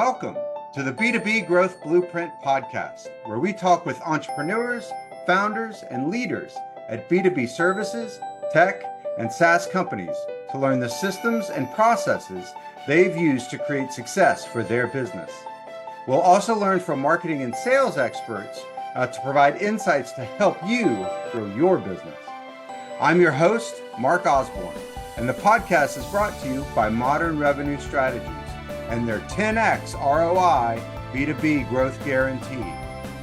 Welcome to the B2B Growth Blueprint Podcast, where we talk with entrepreneurs, founders, and leaders at B2B services, tech, and SaaS companies to learn the systems and processes they've used to create success for their business. We'll also learn from marketing and sales experts to provide insights to help you grow your business. I'm your host, Mark Osborne, and the podcast is brought to you by Modern Revenue Strategies and their 10x ROI B2B Growth Guarantee.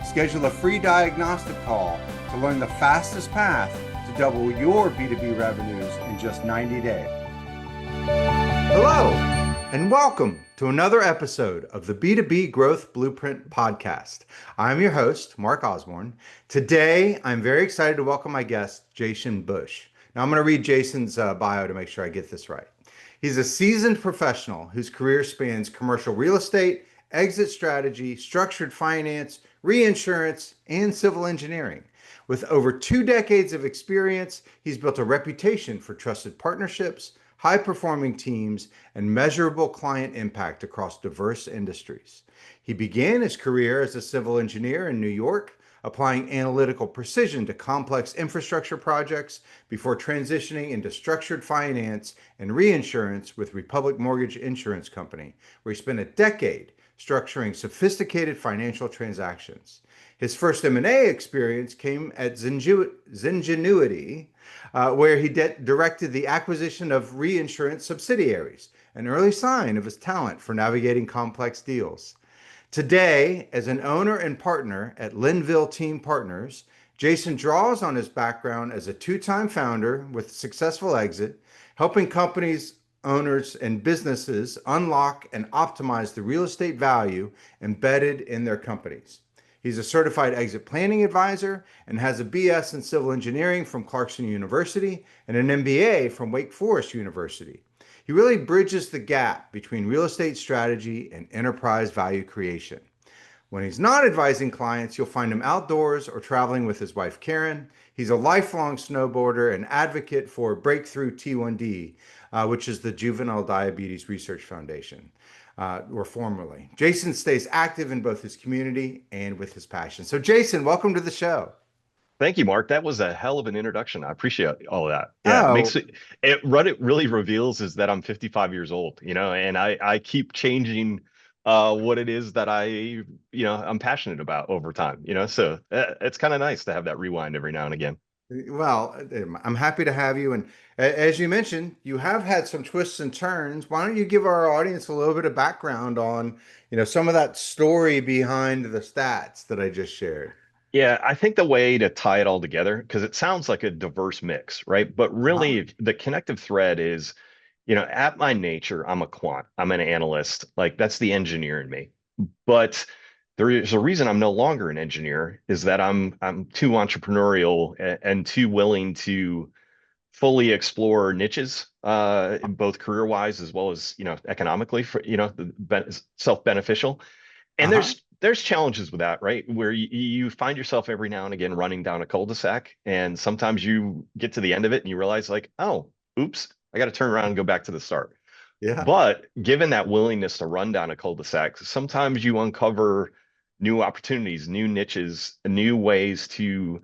Schedule a free diagnostic call to learn the fastest path to double your B2B revenues in just 90 days. Hello, and welcome to another episode of the B2B Growth Blueprint Podcast. I'm your host, Mark Osborne. Today, I'm very excited to welcome my guest, Jason Bush. Now, I'm going to read Jason's bio to make sure I get this right. He's a seasoned professional whose career spans commercial real estate, exit strategy, structured finance, reinsurance, and civil engineering. With over 2 decades of experience, he's built a reputation for trusted partnerships, high-performing teams, and measurable client impact across diverse industries. He began his career as a civil engineer in New York, applying analytical precision to complex infrastructure projects before transitioning into structured finance and reinsurance with Republic Mortgage Insurance Company, where he spent a decade structuring sophisticated financial transactions. His first M&A experience came at Zingenuity, where he directed the acquisition of reinsurance subsidiaries, an early sign of his talent for navigating complex deals. Today, as an owner and partner at Linville Team Partners, Jason draws on his background as a 2-time founder with successful exit, helping companies, owners, and businesses unlock and optimize the real estate value embedded in their companies. He's a certified exit planning advisor and has a BS in civil engineering from Clarkson University and an MBA from Wake Forest University. He really bridges the gap between real estate strategy and enterprise value creation. When he's not advising clients, you'll find him outdoors or traveling with his wife, Karen. He's a lifelong snowboarder and advocate for Breakthrough T1D, which is the Juvenile Diabetes Research Foundation, or formerly. Jason stays active in both his community and with his passion. So Jason, welcome to the show. Thank you, Mark. That was a hell of an introduction. I appreciate all of that. Yeah, Oh. what it really reveals is that I'm 55 years old, and I keep changing what it is that I'm passionate about over time, so it's kind of nice to have that rewind every now and again. Well, I'm happy to have you. And as you mentioned, you have had some twists and turns. Why don't you give our audience a little bit of background on, some of that story behind the stats that I just shared? Yeah, I think the way to tie it all together, because it sounds like a diverse mix, right? But really, the connective thread is, at my nature, I'm a quant, I'm an analyst, like that's the engineer in me. But there is a reason I'm no longer an engineer, is that I'm too entrepreneurial and too willing to fully explore niches, both career-wise as well as economically, for self-beneficial. And there's challenges with that, right? Where you find yourself every now and again running down a cul-de-sac, and sometimes you get to the end of it and you realize, like, oh, oops, I got to turn around and go back to the start. Yeah. But given that willingness to run down a cul-de-sac, sometimes you uncover new opportunities, new niches, new ways to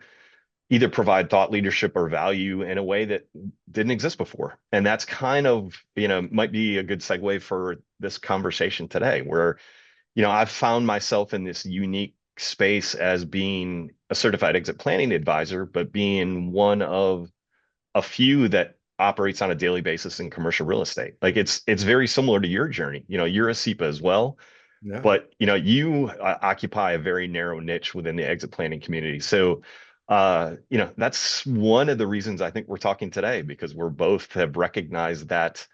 either provide thought leadership or value in a way that didn't exist before. And that's kind of, might be a good segue for this conversation today, where I've found myself in this unique space as being a certified exit planning advisor, but being one of a few that operates on a daily basis in commercial real estate. Like it's very similar to your journey. You're a SEPA as well, Yeah. but you occupy a very narrow niche within the exit planning community. So, that's one of the reasons I think we're talking today, because we're both have recognized that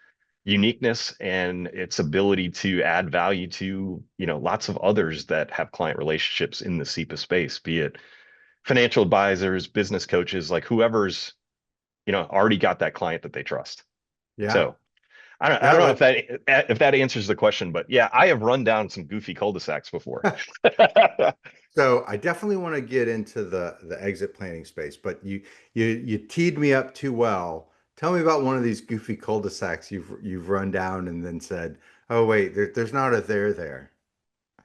uniqueness and its ability to add value to lots of others that have client relationships in the SEPA space, be it financial advisors, business coaches, like whoever's already got that client that they trust. Yeah. So I don't know if that answers the question, but yeah, I have run down some goofy cul-de-sacs before. So I definitely want to get into the exit planning space, but you teed me up too well. Tell me about one of these goofy cul-de-sacs you've run down and then said, "Oh wait, there's not a there there."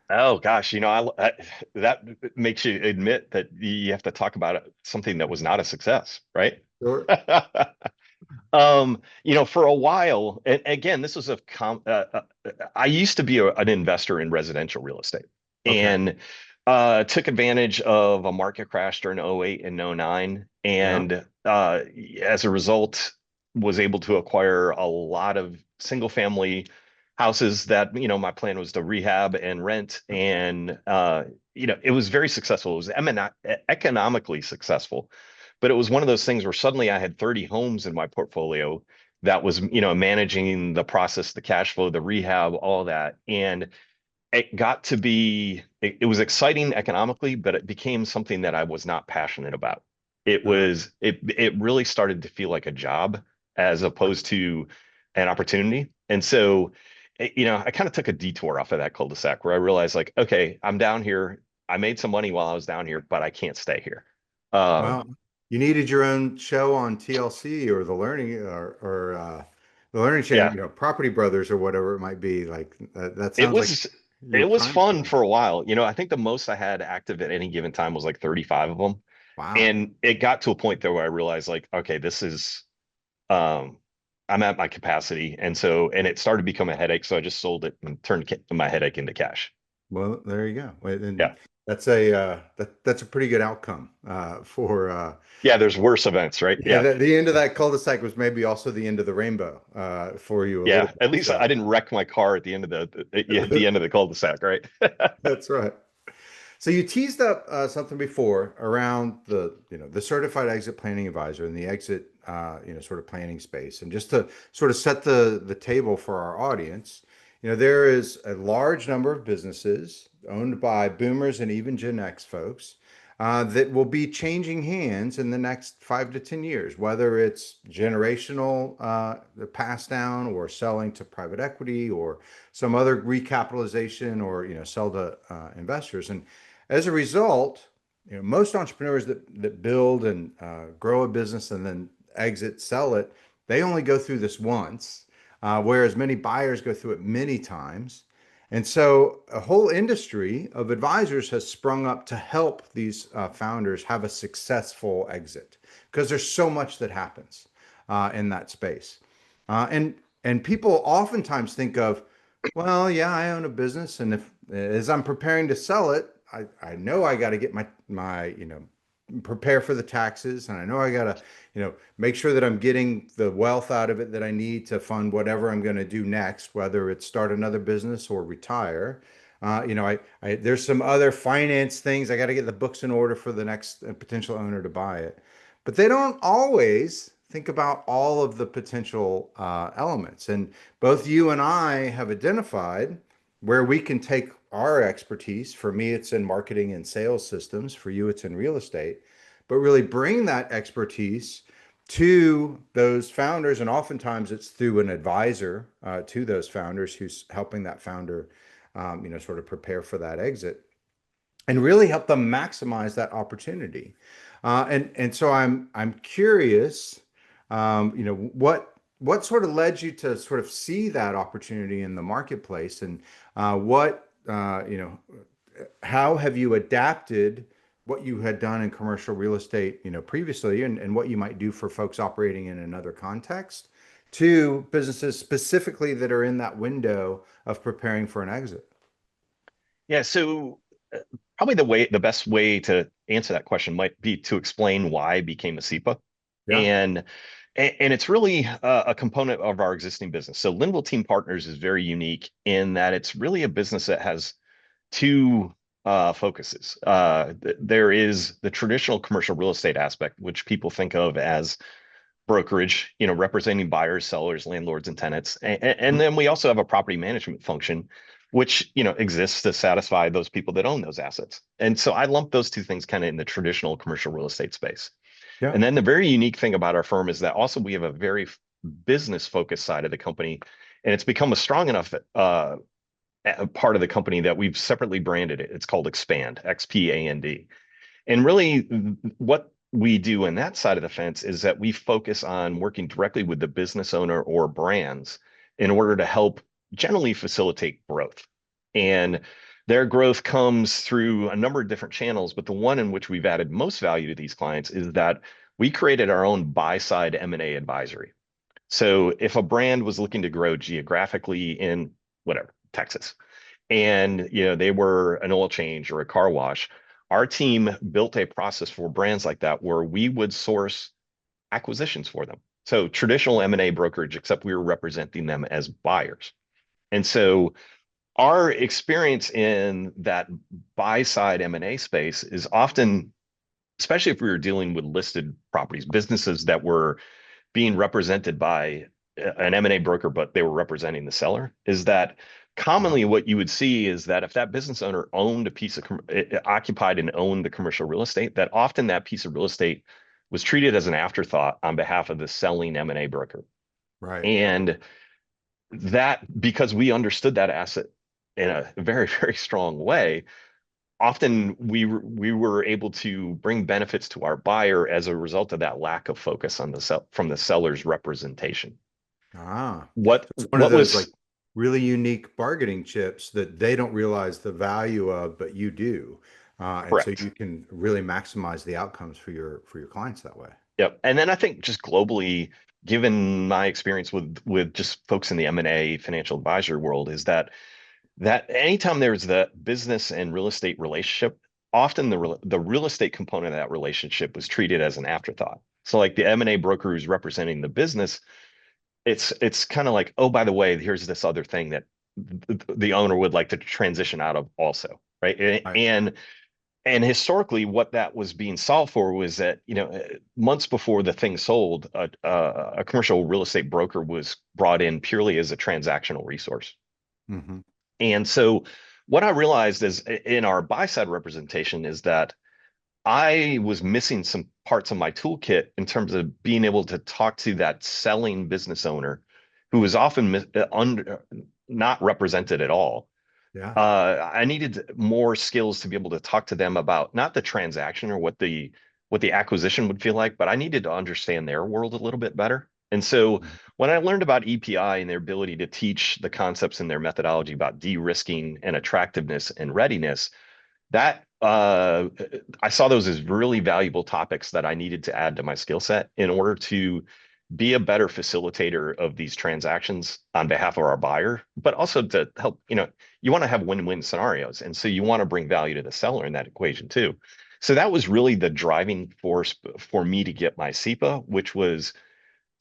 Oh gosh, that makes you admit that you have to talk about something that was not a success, right? Sure. For a while, and again, this was I used to be an investor in residential real estate Okay. and took advantage of a market crash during '08 and '09. Yeah. And as a result, was able to acquire a lot of single family houses that, my plan was to rehab and rent. And, it was very successful. It was economically successful, but it was one of those things where suddenly I had 30 homes in my portfolio that was, managing the process, the cash flow, the rehab, all that. And it was exciting economically, but it became something that I was not passionate about. Uh, It really started to feel like a job as opposed to an opportunity. And so, I kind of took a detour off of that cul-de-sac where I realized, like, okay, I'm down here. I made some money while I was down here, but I can't stay here. Um, well, you needed your own show on TLC or the Learning Channel, yeah, Property Brothers or whatever it might be. Like that it sounds like was your it was time fun slot. for a while. I think the most I had active at any given time was like 35 of them. Wow. And it got to a point there where I realized, like, okay, um I'm at my capacity. And it started to become a headache. So I just sold it and turned my headache into cash. Well, there you go. And Yeah. that's a pretty good outcome for Yeah, there's worse events, right? yeah. Yeah. The end of that cul-de-sac was maybe also the end of the rainbow for you a little Yeah. bit. At least I So didn't wreck my car at the end of the end of the cul-de-sac, right? that's right. So you teased up something before around the certified exit planning advisor and the exit sort of planning space, and just to sort of set the table for our audience, there is a large number of businesses owned by boomers and even Gen X folks that will be changing hands in the next 5 to 10 years, whether it's generational pass down or selling to private equity or some other recapitalization or sell to investors. And as a result, most entrepreneurs that build and grow a business and then exit, sell it, they only go through this once, whereas many buyers go through it many times. And so a whole industry of advisors has sprung up to help these founders have a successful exit because there's so much that happens in that space. And people oftentimes think of, well, yeah, I own a business, and if as I'm preparing to sell it, I know I got to get my prepare for the taxes, and I know I got to make sure that I'm getting the wealth out of it that I need to fund whatever I'm going to do next, whether it's start another business or retire. There's some other finance things. I got to get the books in order for the next potential owner to buy it, but they don't always think about all of the potential elements. And both you and I have identified where we can take our expertise. For me, it's in marketing and sales systems. For you, it's in real estate, but really bring that expertise to those founders. And oftentimes it's through an advisor to those founders who's helping that founder, sort of prepare for that exit and really help them maximize that opportunity. And so I'm curious, what sort of led you to sort of see that opportunity in the marketplace, and how have you adapted what you had done in commercial real estate, previously, and what you might do for folks operating in another context to businesses specifically that are in that window of preparing for an exit? Yeah. So probably the best way to answer that question might be to explain why I became a SEPA. Yeah. And and it's really a component of our existing business. So Linville Team Partners is very unique in that it's really a business that has two focuses. There is the traditional commercial real estate aspect, which people think of as brokerage, representing buyers, sellers, landlords, and tenants. And then we also have a property management function, which, exists to satisfy those people that own those assets. And so I lump those two things kind of in the traditional commercial real estate space. Yeah. And then the very unique thing about our firm is that also we have a very business focused side of the company, and it's become a strong enough part of the company that we've separately branded it. It's called Expand, XPAND. And really, what we do in that side of the fence is that we focus on working directly with the business owner or brands in order to help generally facilitate growth. And Their growth comes through a number of different channels, but the one in which we've added most value to these clients is that we created our own buy-side M&A advisory. So if a brand was looking to grow geographically in whatever, Texas, and they were an oil change or a car wash, our team built a process for brands like that where we would source acquisitions for them. So traditional M&A brokerage, except we were representing them as buyers. And so our experience in that buy side M&A space is often, especially if we were dealing with listed properties, businesses that were being represented by an M&A broker, but they were representing the seller, is that Uh-huh. commonly what you would see is that if that business owner owned a piece of occupied and owned the commercial real estate, that often that piece of real estate was treated as an afterthought on behalf of the selling M&A broker. Right. And that, because we understood that asset in a very, very strong way, often we were able to bring benefits to our buyer as a result of that lack of focus on from the seller's representation. Ah, What so it's one of what those like was really unique bargaining chips that they don't realize the value of, but you do. And so correct? you can really maximize the outcomes for your clients that way. Yep. And then I think just globally, given my experience with just folks in the M&A financial advisory world, is that anytime there's the business and real estate relationship, often the real estate component of that relationship was treated as an afterthought. So like the M&A broker who's representing the business, it's kind of like, oh, by the way, here's this other thing that the owner would like to transition out of also, right? Right. And historically, what that was being solved for was that, months before the thing sold, a commercial real estate broker was brought in purely as a transactional resource. Hmm. And so what I realized is in our buy side representation is that I was missing some parts of my toolkit in terms of being able to talk to that selling business owner who was often not represented at all. Yeah. I needed more skills to be able to talk to them about not the transaction or what the acquisition would feel like, but I needed to understand their world a little bit better. And so Mhm. when I learned about EPI and their ability to teach the concepts in their methodology about de-risking and attractiveness and readiness, that I saw those as really valuable topics that I needed to add to my skill set in order to be a better facilitator of these transactions on behalf of our buyer, but also to help, you want to have win-win scenarios. And so you want to bring value to the seller in that equation too. So that was really the driving force for me to get my SEPA, which was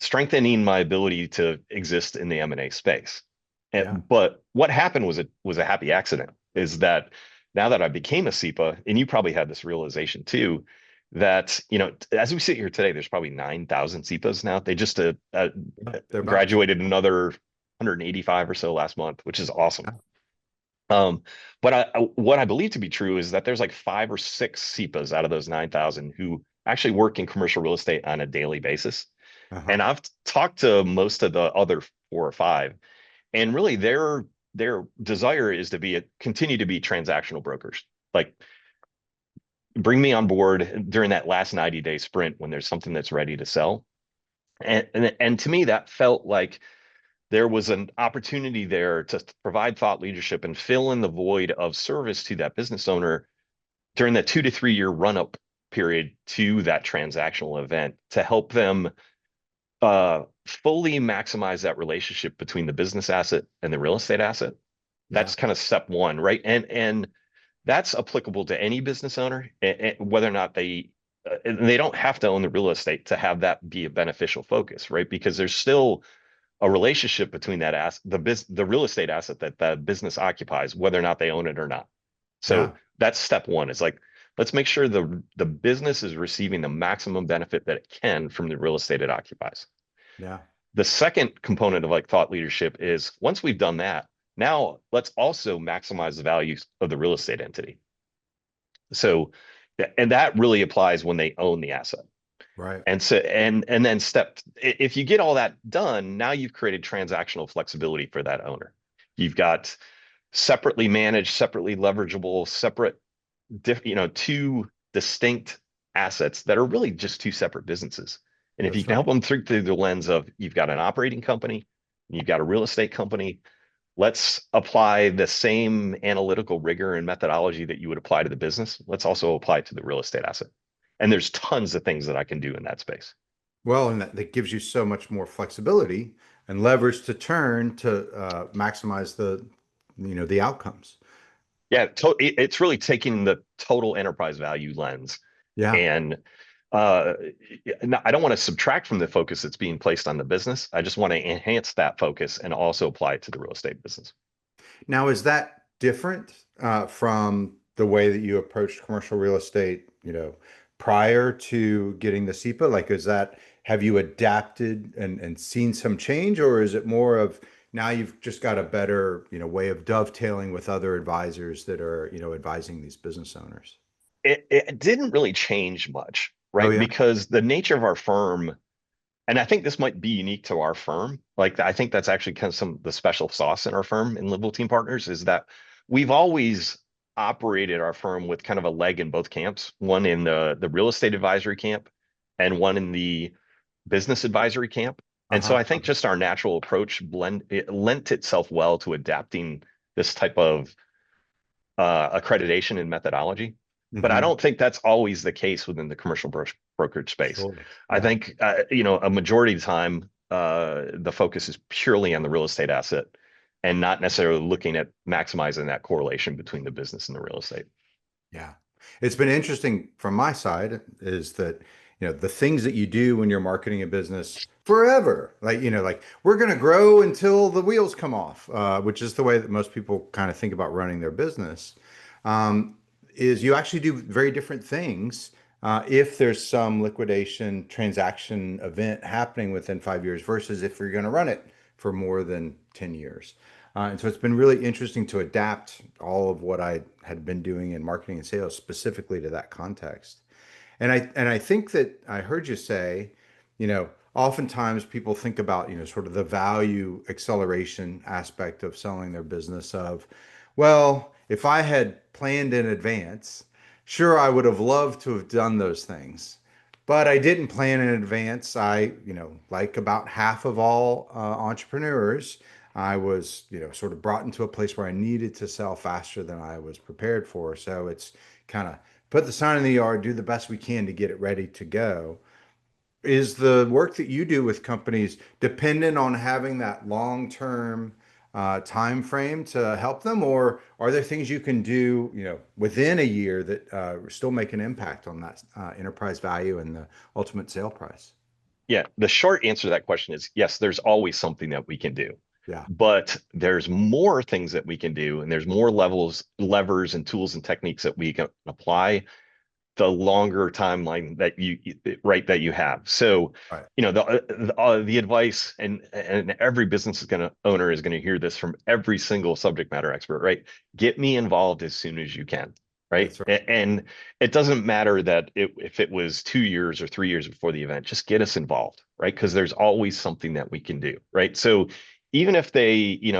strengthening my ability to exist in the M&A space. Yeah. But what happened was a happy accident, is that now that I became a SEPA, and you probably had this realization too, that as we sit here today, there's probably 9,000 SEPAs now. They just Yeah. Thereabouts. graduated another 185 or so last month, which is awesome. Yeah. But what I believe to be true is that there's like 5 or 6 SEPAs out of those 9,000 who actually work in commercial real estate on a daily basis. Uh-huh. And I've talked to most of the other 4 or 5, and really their desire is to continue to be transactional brokers. Like bring me on board during that last 90-day sprint when there's something that's ready to sell. And to me, that felt like there was an opportunity there to provide thought leadership and fill in the void of service to that business owner during that 2 to 3 year run up period to that transactional event to help them fully maximize that relationship between the business asset and the real estate asset. Yeah. That's kind of step one, right? And that's applicable to any business owner, whether or not they don't have to own the real estate to have that be a beneficial focus, right? Because there's still a relationship between that asset, the real estate asset that the business occupies, whether or not they own it or not. Yeah. So that's step one. Is like, let's make sure the business is receiving the maximum benefit that it can from the real estate it occupies. Yeah. The second component of like thought leadership is once we've done that, now let's also maximize the values of the real estate entity. So, and that really applies when they own the asset. Right. And so, and then if you get all that done, now you've created transactional flexibility for that owner. You've got separately managed, separately leverageable, two distinct assets that are really just two separate businesses. And if you That's can help right. them through the lens of you've got an operating company, you've got a real estate company, let's apply the same analytical rigor and methodology that you would apply to the business. Let's also apply it to the real estate asset. And there's tons of things that I can do in that space. Well, and that gives you so much more flexibility and levers to turn to maximize the outcomes. Yeah, it's really taking the total enterprise value lens. Yeah. And I don't want to subtract from the focus that's being placed on the business. I just want to enhance that focus and also apply it to the real estate business. Now, is that different from the way that you approached commercial real estate, prior to getting the SEPA? Like, have you adapted and seen some change, or is it more of now you've just got a better, way of dovetailing with other advisors that are, advising these business owners? It didn't really change much, Oh, right? yeah. Because the nature of our firm, and I think this might be unique to our firm. Like, I think that's actually kind of some of the special sauce in our firm in Liverpool Team Partners is that we've always operated our firm with kind of a leg in both camps, one in the real estate advisory camp and one in the business advisory camp. And so Uh-huh. I think just our natural approach it lent itself well to adapting this type of accreditation and methodology. But I Hmm. don't think that's always the case within the commercial brokerage space. Sure. I Yeah. think, a majority of the time, the focus is purely on the real estate asset and not necessarily looking at maximizing that correlation between the business and the real estate. Yeah. It's been interesting from my side is that, the things that you do when you're marketing a business forever, like, like we're going to grow until the wheels come off, which is the way that most people kind of think about running their business, um, is you actually do very different things if there's some liquidation transaction event happening within 5 years versus if you're going to run it for more than 10 years. And so it's been really interesting to adapt all of what I had been doing in marketing and sales specifically to that context. And I think that I heard you say, oftentimes people think about, sort of the value acceleration aspect of selling their business of, well, if I had planned in advance, sure, I would have loved to have done those things. But I didn't plan in advance. Like about half of all entrepreneurs, I was, sort of brought into a place where I needed to sell faster than I was prepared for. So it's kind of put the sign in the yard, do the best we can to get it ready to go. Is the work that you do with companies dependent on having that long-term time frame to help them, or are there things you can do, within a year that still make an impact on that enterprise value and the ultimate sale price? Yeah, the short answer to that question is yes, there's always something that we can do. Yeah. But there's more things that we can do, and there's more levers, and tools and techniques that we can apply the longer timeline that you have. So, Right. the advice, and every business owner is going to hear this from every single subject matter expert, right? Get me involved as soon as you can, right? That's right. And it doesn't matter that if it was 2 years or 3 years before the event, just get us involved, right? Because there's always something that we can do, right? So even if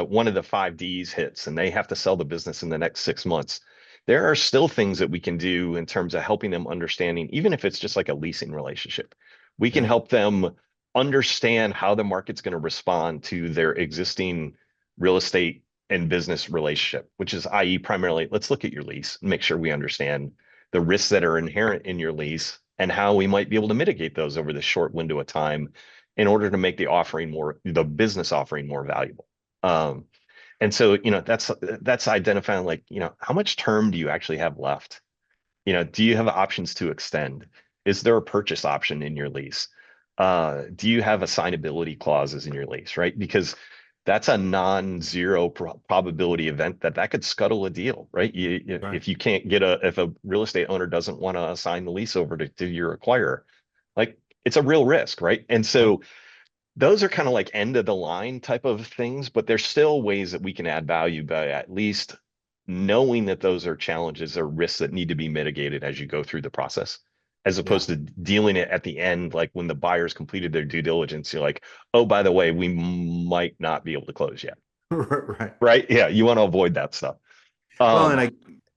one of the 5 Ds hits and they have to sell the business in the next 6 months, there are still things that we can do in terms of helping them understanding, even if it's just like a leasing relationship. We can Yeah. help them understand how the market's going to respond to their existing real estate and business relationship, which is, i.e., primarily, let's look at your lease and make sure we understand the risks that are inherent in your lease and how we might be able to mitigate those over this short window of time in order to make the business offering more valuable. And so, that's identifying, like, how much term do you actually have left? Do you have options to extend? Is there a purchase option in your lease? Do you have assignability clauses in your lease, right? Because that's a non-zero probability event that could scuttle a deal, right? Right. If you can't if a real estate owner doesn't want to assign the lease over to your acquirer, like, it's a real risk, right? And Yeah. so those are kind of like end of the line type of things, but there's still ways that we can add value by at least knowing that those are challenges or risks that need to be mitigated as you go through the process, as Yeah. opposed to dealing it at the end, like when the buyer's completed their due diligence, you're like, oh, by the way, we might not be able to close yet. Right. Right? Yeah, you want to avoid that stuff. Well, and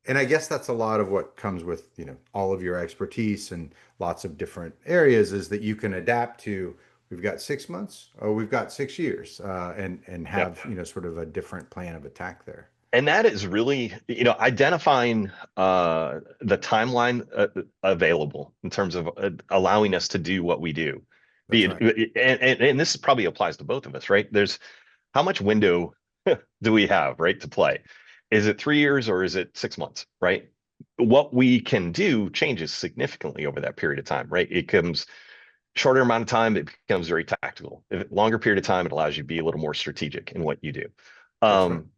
Um, I guess that's a lot of what comes with, all of your expertise and lots of different areas is that you can adapt to we've got 6 months, or we've got 6 years, and Yeah. have, sort of a different plan of attack there. And that is really, identifying the timeline available in terms of allowing us to do what we do. Be That's right. it, and this probably applies to both of us, right? There's how much window do we have, right, to play? Is it 3 years or is it 6 months, right? What we can do changes significantly over that period of time, right? It comes shorter amount of time, it becomes very tactical. If longer period of time, it allows you to be a little more strategic in what you do. That's right. Um,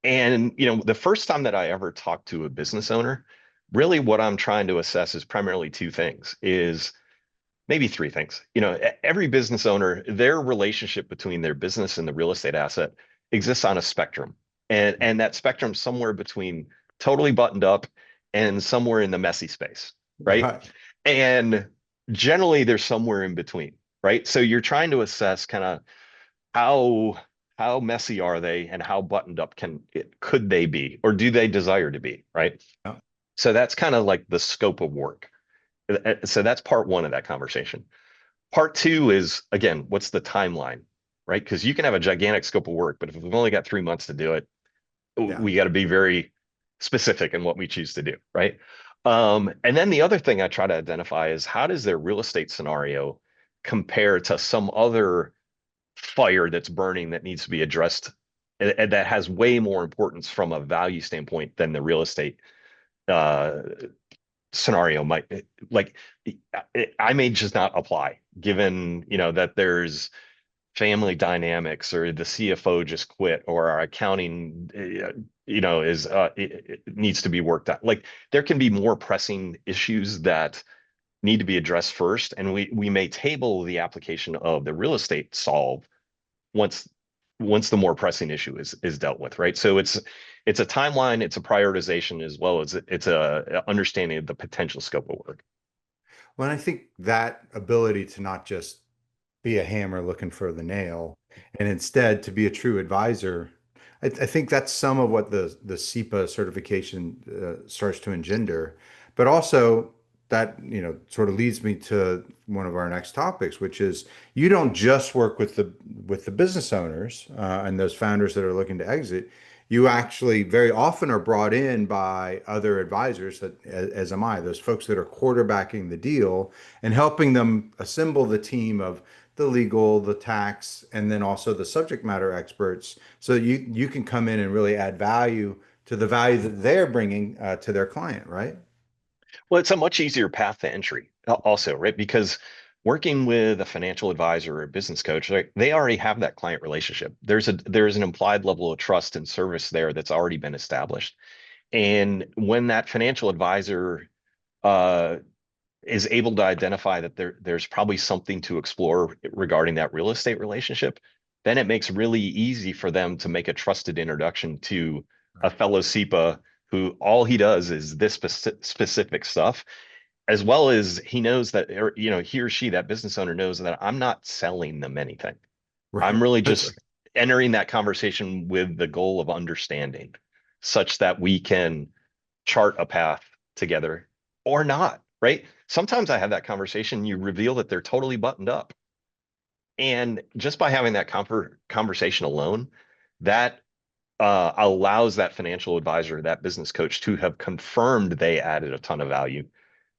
and the first time that I ever talked to a business owner, really what I'm trying to assess is primarily two things, is maybe three things. Every business owner, their relationship between their business and the real estate asset exists on a spectrum. And that spectrum somewhere between totally buttoned up and somewhere in the messy space, right? Right. And generally there's somewhere in between, right? So you're trying to assess kind of how how messy are they and how buttoned up could they be, or do they desire to be, right? Yeah. So that's kind of like the scope of work. So that's part one of that conversation. Part two is, again, what's the timeline, right? Because you can have a gigantic scope of work, but if we've only got 3 months to do it, Yeah. we got to be very specific in what we choose to do, right? And then the other thing I try to identify is, how does their real estate scenario compare to some other fire that's burning that needs to be addressed, and that has way more importance from a value standpoint than the real estate uh, scenario might. Like, I may just not apply, given that there's family dynamics, or the CFO just quit, or our accounting is it needs to be worked out. Like, there can be more pressing issues that need to be addressed first, and we may table the application of the real estate solve once the more pressing issue is dealt with, right? So it's a timeline, it's a prioritization, as well as it's a understanding of the potential scope of work. Well, I think that ability to not just be a hammer looking for the nail, and instead to be a true advisor. I think that's some of what the SEPA certification starts to engender, but also that sort of leads me to one of our next topics, which is you don't just work with the business owners and those founders that are looking to exit. You actually very often are brought in by other advisors, that, as am I, those folks that are quarterbacking the deal and helping them assemble the team of the legal, the tax, and then also the subject matter experts, so that you can come in and really add value to the value that they're bringing to their client, right? Well, it's a much easier path to entry also, right? Because working with a financial advisor or a business coach, right, they already have that client relationship. There's an implied level of trust and service there that's already been established. And when that financial advisor uh, is able to identify that there's probably something to explore regarding that real estate relationship, then it makes really easy for them to make a trusted introduction to a fellow SEPA who all he does is this specific stuff, as well as he knows that, or he or she, that business owner, knows that I'm not selling them anything. I'm Right. really That's right. just entering that conversation with the goal of understanding, such that we can chart a path together or not, right? Sometimes I have that conversation, you reveal that they're totally buttoned up. And just by having that conversation alone, that allows that financial advisor, that business coach, to have confirmed they added a ton of value,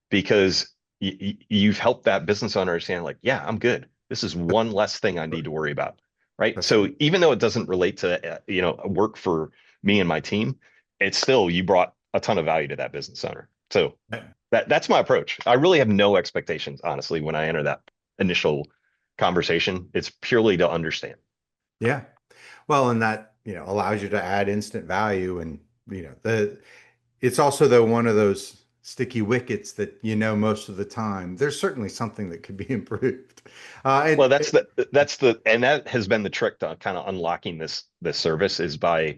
because you've helped that business owner understand, like, yeah, I'm good. This is one less thing I need to worry about. Right. That's So right. even though it doesn't relate to, work for me and my team, it's still, you brought a ton of value to that business owner. So that's my approach. I really have no expectations, honestly, when I enter that initial conversation. It's purely to understand. Yeah. Well, and that, allows you to add instant value, and, it's also, though, one of those sticky wickets that, most of the time there's certainly something that could be improved. Well, And and that has been the trick to kind of unlocking this service, is by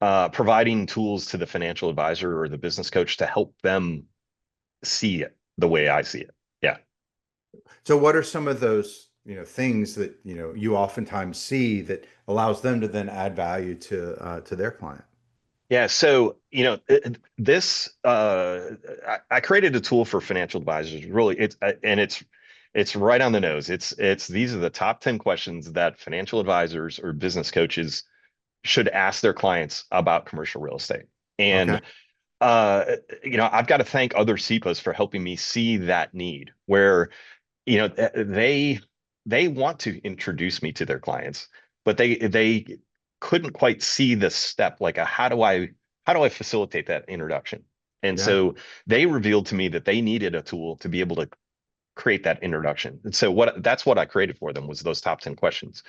providing tools to the financial advisor or the business coach to help them see it the way I see it. Yeah. so what are some of those, things that, you oftentimes see that allows them to then add value to their client? Yeah. So, this, I created a tool for financial advisors. Really, and it's It's right on the nose. It's these are the top 10 questions that financial advisors or business coaches should ask their clients about commercial real estate. Okay. And I've got to thank other CEPAs for helping me see that need where, they want to introduce me to their clients, but they couldn't quite see the step, like how do I facilitate that introduction? And Yeah. so they revealed to me that they needed a tool to be able to create that introduction. And so that's what I created for them was those top 10 questions.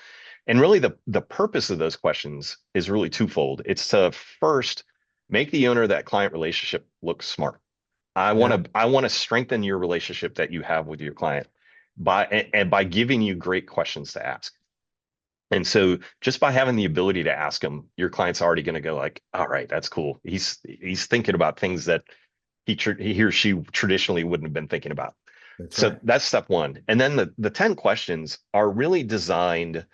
And really the purpose of those questions is really twofold. It's to first make the owner of that client relationship look smart. Yeah. I want to strengthen your relationship that you have with your client by giving you great questions to ask. And so just by having the ability to ask them, your client's already going to go like, all right, that's cool. He's thinking about things that he or she traditionally wouldn't have been thinking about. That's So right. that's step one. And then the 10 questions are really designed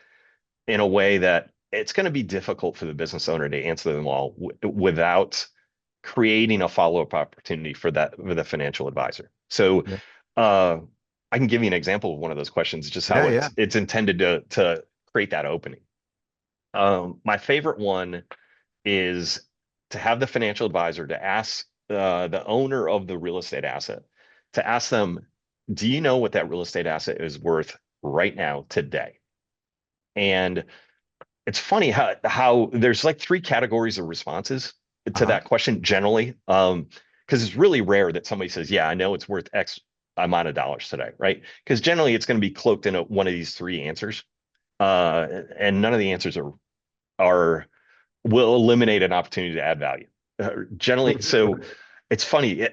in a way that it's going to be difficult for the business owner to answer them all without creating a follow-up opportunity for the financial advisor. So Yeah. uh, I can give you an example of one of those questions, just how Yeah. Yeah. it's intended to create that opening. My favorite one is to have the financial advisor to ask the owner of the real estate asset to ask them, do you know what that real estate asset is worth right now today? And it's funny how there's like three categories of responses to Uh-huh. that question generally. Because it's really rare that somebody says, yeah, I know it's worth X amount of dollars today, right? Because generally it's going to be cloaked in one of these three answers. And none of the answers are will eliminate an opportunity to add value. Generally, so it's funny.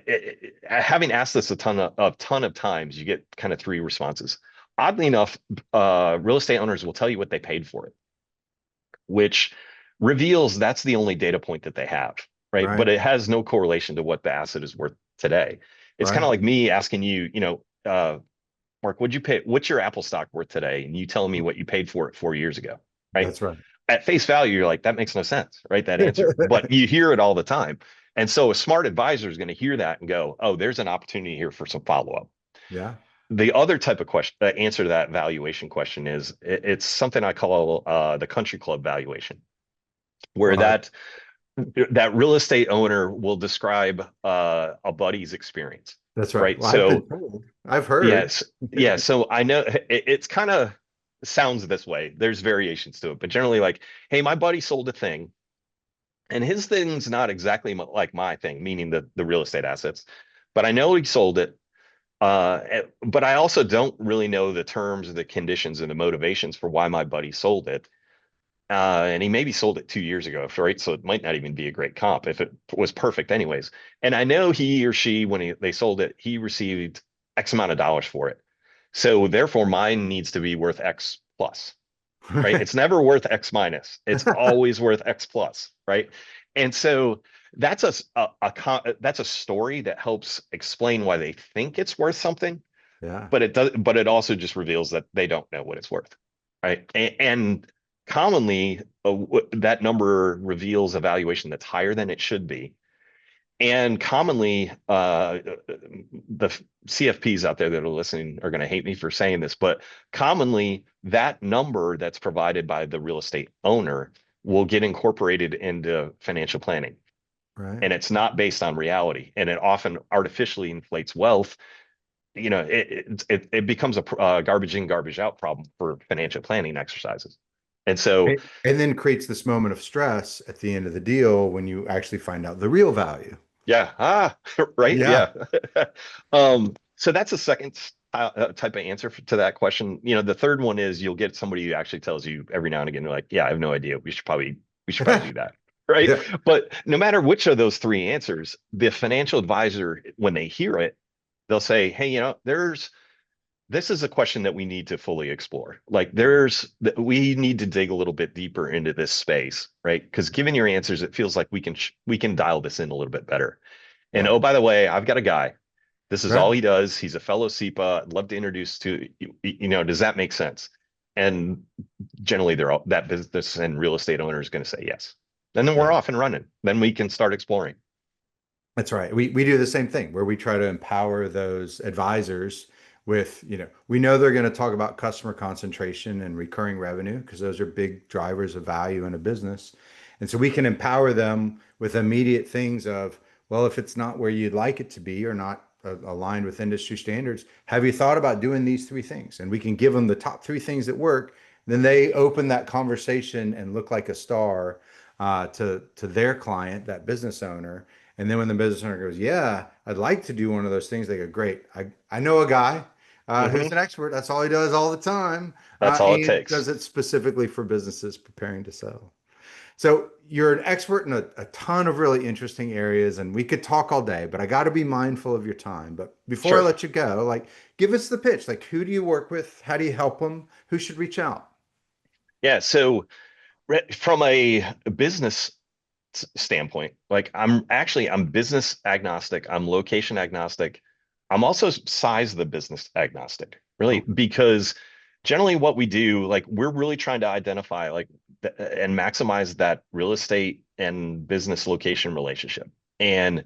Having asked this a ton of times, you get kind of three responses. Oddly enough, real estate owners will tell you what they paid for it, which reveals that's the only data point that they have, right? Right. But it has no correlation to what the asset is worth today. It's kind Right. of like me asking you, Mark, what'd you pay? What's your Apple stock worth today? And you telling me what you paid for it 4 years ago, right? That's right. At face value, you're like, that makes no sense, right? That answer. But you hear it all the time. And so a smart advisor is going to hear that and go, oh, there's an opportunity here for some follow-up. Yeah. The other type of question, answer to that valuation question is it's something I call the country club valuation, where Right. that real estate owner will describe a buddy's experience, That's right. right? Well, I've been So told. I've heard. yes, yeah. So I know it's kind of sounds this way. There's variations to it, but generally like, hey, my buddy sold a thing, and his thing's not exactly like my thing, meaning the real estate assets, but I know he sold it. But I also don't really know the terms, the conditions, and the motivations for why my buddy sold it. And he maybe sold it 2 years ago, right? So it might not even be a great comp if it was perfect, anyways. And I know he or she, when they sold it, he received X amount of dollars for it. So therefore, mine needs to be worth X plus, right? It's never worth X minus. It's always worth X plus, right? And so that's that's a story that helps explain why they think it's worth something, Yeah. but it also just reveals that they don't know what it's worth, right? And commonly that number reveals a valuation that's higher than it should be. And commonly, the CFPs out there that are listening are going to hate me for saying this, but commonly that number that's provided by the real estate owner will get incorporated into financial planning. Right. And it's not based on reality. And it often artificially inflates wealth. It becomes a garbage in, garbage out problem for financial planning exercises. And so, And then creates this moment of stress at the end of the deal when you actually find out the real value. yeah, right, Yeah. yeah. So that's a second type of answer to that question. The third one is you'll get somebody who actually tells you every now and again, they're like, yeah, I have no idea. We should probably do that. Right. Yeah. But no matter which of those three answers, the financial advisor, when they hear it, they'll say, hey, this is a question that we need to fully explore. Like we need to dig a little bit deeper into this space, right? Because given your answers, it feels like we can dial this in a little bit better. And Yeah. oh, by the way, I've got a guy. This is Right. all he does. He's a fellow SEPA. I'd love to introduce to does that make sense? And generally, that business and real estate owner is going to say yes. And then we're Yeah. off and running. Then we can start exploring. That's right. We do the same thing where we try to empower those advisors with, we know they're going to talk about customer concentration and recurring revenue because those are big drivers of value in a business. And so we can empower them with immediate things of, well, if it's not where you'd like it to be or not aligned with industry standards, have you thought about doing these three things? And we can give them the top three things that work. Then they open that conversation and look like a star to their client, that business owner. And then when the business owner goes, yeah, I'd like to do one of those things, they go, great. I know a guy who's an expert. That's all he does all the time. That's all it And takes. does it specifically for businesses preparing to sell. So you're an expert in a ton of really interesting areas, and we could talk all day, but I got to be mindful of your time. But before I Sure. let you go, like, give us the pitch. Like, who do you work with? How do you help them? Who should reach out? Yeah. So from a business standpoint, like I'm business agnostic. I'm location agnostic. I'm also size of the business agnostic, really, Oh, because generally what we do, like we're really trying to identify and maximize that real estate and business location relationship. And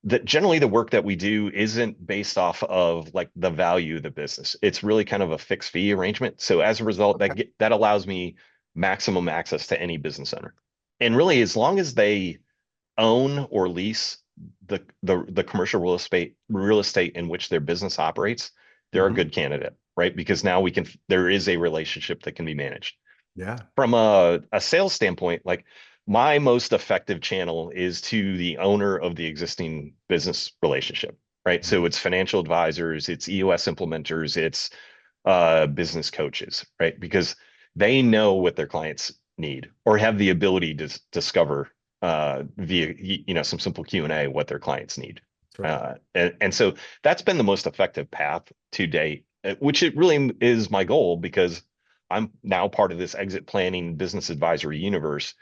that generally the work that we do isn't based off of like the value of the business. It's really kind of a fixed fee arrangement. So as a result, okay. that allows me maximum access to any business owner. And really, as long as they own or lease the commercial real estate in which their business operates, they're a Hmm. good candidate, right? Because now there is a relationship that can be managed. Yeah. From a sales standpoint, like my most effective channel is to the owner of the existing business relationship, right? So it's financial advisors, it's EOS implementers, it's business coaches, right? Because they know what their clients need or have the ability to discover via some simple Q&A what their clients need. That's right. And so that's been the most effective path to date, which it really is my goal because I'm now part of this exit planning business advisory universe.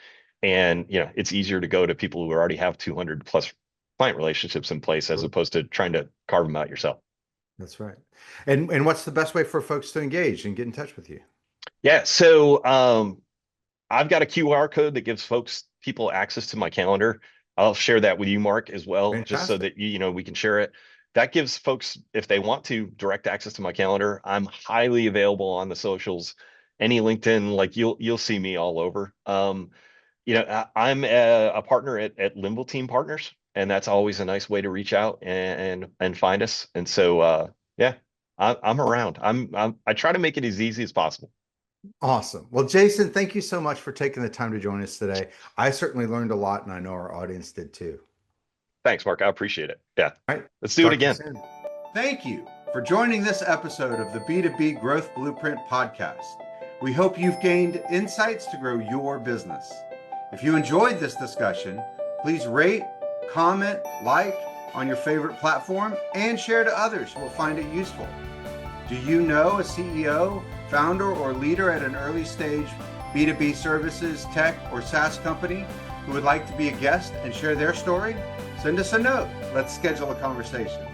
And it's easier to go to people who already have 200 plus client relationships in place as opposed to trying to carve them out yourself. That's right. And what's the best way for folks to engage and get in touch with you? Yeah, so I've got a QR code that gives people access to my calendar. I'll share that with you, Mark, as well, just so Fantastic. that we can share it. That gives folks, if they want to, direct access to my calendar. I'm highly available on the socials, any LinkedIn, like you'll see me all over. I'm a partner at Limble Team Partners, and that's always a nice way to reach out and find us. And so yeah, I'm around. I try to make it as easy as possible. Awesome. Well, Jason, thank you so much for taking the time to join us today. I certainly learned a lot, and I know our audience did too. Thanks, Mark. I appreciate it. Yeah, All right. let's do it Talk to you again. soon. Thank you for joining this episode of the B2B Growth Blueprint Podcast. We hope you've gained insights to grow your business. If you enjoyed this discussion, please rate, comment, like on your favorite platform, and share to others who will find it useful. Do you know a CEO, founder, or leader at an early stage B2B services, tech, or SaaS company who would like to be a guest and share their story? Send us a note. Let's schedule a conversation.